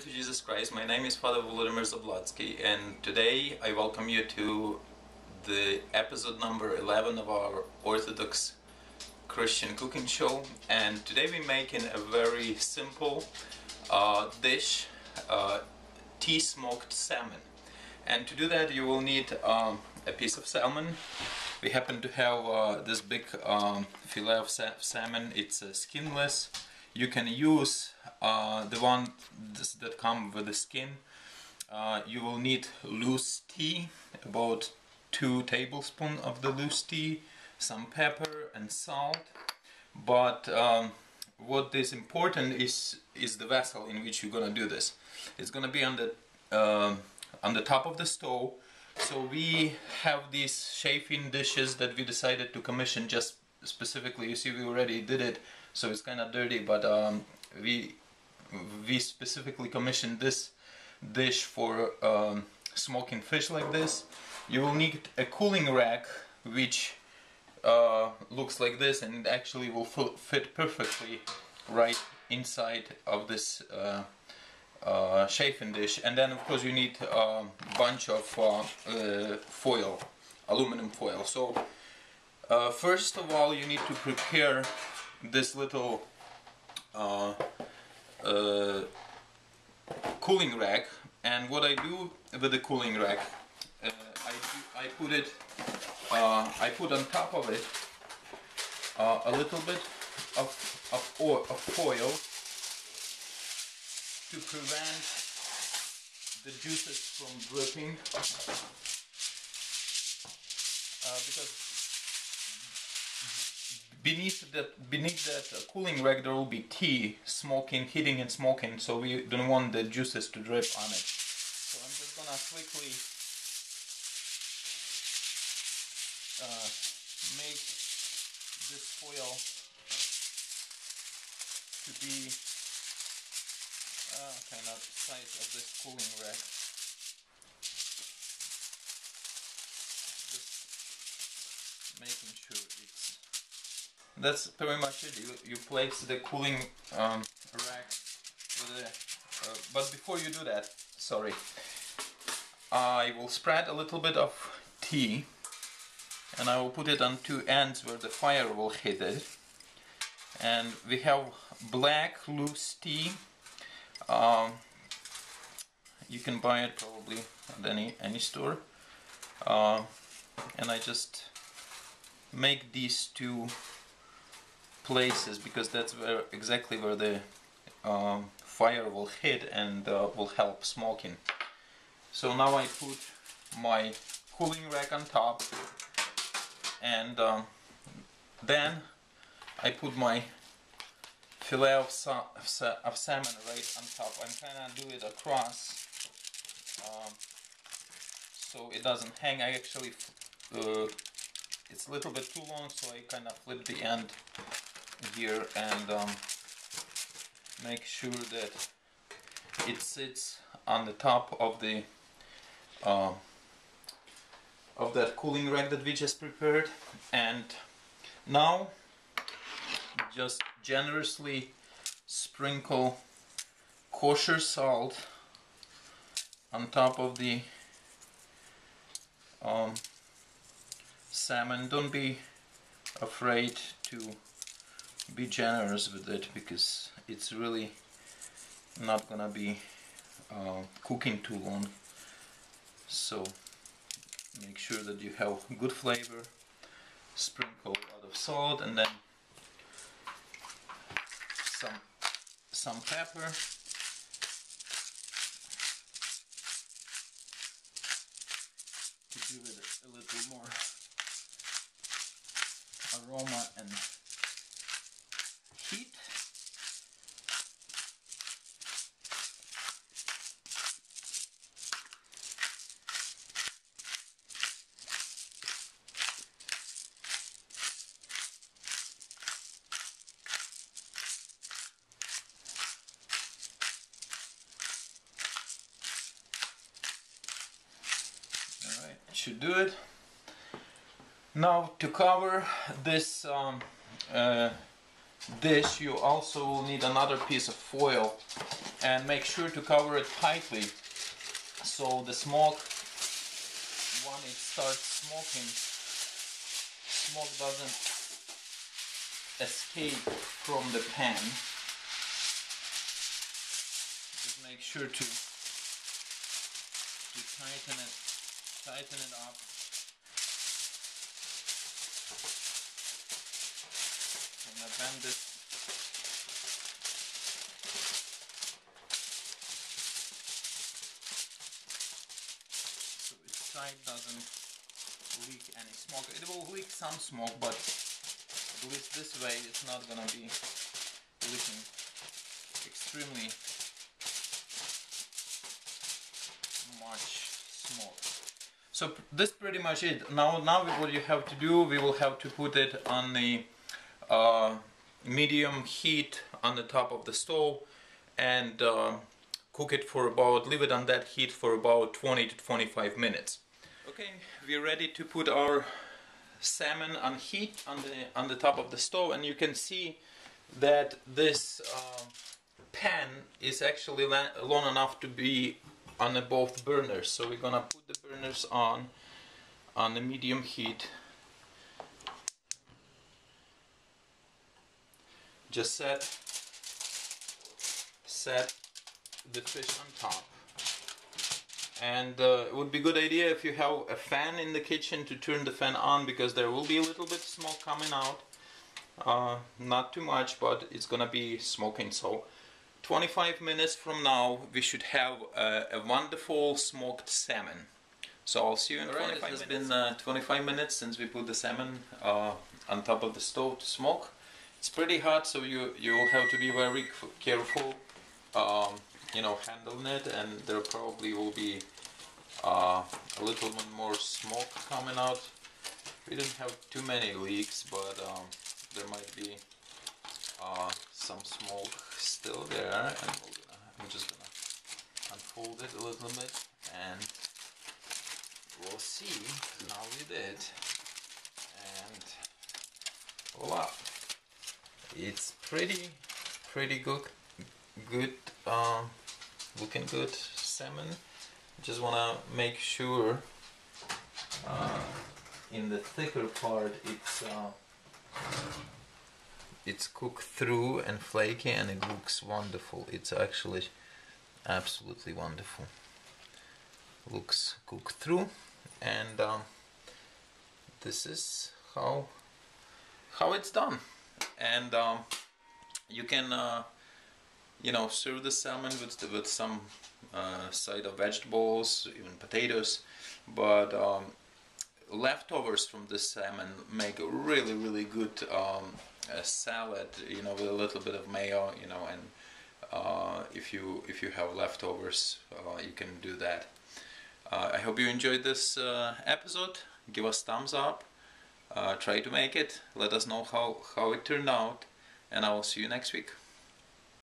to Jesus Christ. My name is Father Volodymyr Zablotsky, and today I welcome you to the episode number 11 of our Orthodox Christian cooking show. And today we're making a very simple dish, tea smoked salmon. And to do that you will need a piece of salmon. We happen to have this big fillet of salmon. It's skinless. You can use the one that come with the skin. You will need loose tea, about 2 tablespoons of the loose tea, some pepper and salt. But what is important is the vessel in which you're gonna do this. It's gonna be on the top of the stove. So we have these chafing dishes that we decided to commission just specifically. You see, we already did it, so it's kind of dirty, but we specifically commissioned this dish for smoking fish like this. You will need a cooling rack which looks like this, and it actually will fit perfectly right inside of this chafing dish. And then of course you need a bunch of foil, aluminum foil. So first of all you need to prepare this little cooling rack. And what I do with the cooling rack, I put on top of it a little bit of foil to prevent the juices from dripping, because beneath that cooling rack there will be tea smoking, heating and smoking, so we don't want the juices to drip on it. So I'm just gonna quickly make this foil to be kind of size of this cooling rack. Just making sure it's... That's pretty much it. You place the cooling rack with the... but before you do that, sorry, I will spread a little bit of tea, and I will put it on 2 ends where the fire will hit it. And we have black loose tea. You can buy it probably at any store. And I just make these 2 places because that's exactly where the fire will hit and will help smoking. So now I put my cooling rack on top, and then I put my fillet of salmon right on top. I'm trying to do it across so it doesn't hang. I actually it's a little bit too long, so I kind of flip the end here and make sure that it sits on the top of the of that cooling rack that we just prepared. And now just generously sprinkle kosher salt on top of the salmon. Don't be afraid to be generous with it, because it's really not gonna be cooking too long. So make sure that you have good flavor. Sprinkle a lot of salt, and then some pepper, to give it a little more aroma and heat. Alright, it should do it. Now to cover this dish you also will need another piece of foil and make sure to cover it tightly so the smoke, when it starts smoking, smoke doesn't escape from the pan. Just make sure to tighten it up. I'm gonna bend it. So its side doesn't leak any smoke. It will leak some smoke, but at least this way it's not gonna be leaking extremely much smoke. So this pretty much it. Now what you have to do, we will have to put it on the medium heat on the top of the stove and cook it for about, leave it on that heat for about 20 to 25 minutes. Okay, we're ready to put our salmon on heat on the top of the stove, and you can see that this pan is actually long enough to be on both burners. So we're gonna put the burners on the medium heat. Just set the fish on top, and it would be a good idea if you have a fan in the kitchen to turn the fan on, because there will be a little bit of smoke coming out. Not too much, but it's gonna be smoking. So 25 minutes from now we should have a wonderful smoked salmon. So I'll see you in 25 minutes. It has been 25 minutes since we put the salmon on top of the stove to smoke. It's pretty hot, so you'll have to be very careful, you know, handling it, and there probably will be a little bit more smoke coming out. We didn't have too many leaks, but there might be some smoke still there, and I'm just gonna unfold it a little bit, and we'll see how we did. And voila! It's pretty good, looking good salmon. Just wanna make sure in the thicker part it's cooked through and flaky, and it looks wonderful. It's actually absolutely wonderful. Looks cooked through, and this is how it's done. And you can you know, serve the salmon with some side of vegetables, even potatoes, but leftovers from this salmon make a really good salad, you know, with a little bit of mayo, you know, and if you have leftovers, you can do that. I hope you enjoyed this episode. Give us thumbs up. Try to make it. Let us know how it turned out, and I will see you next week.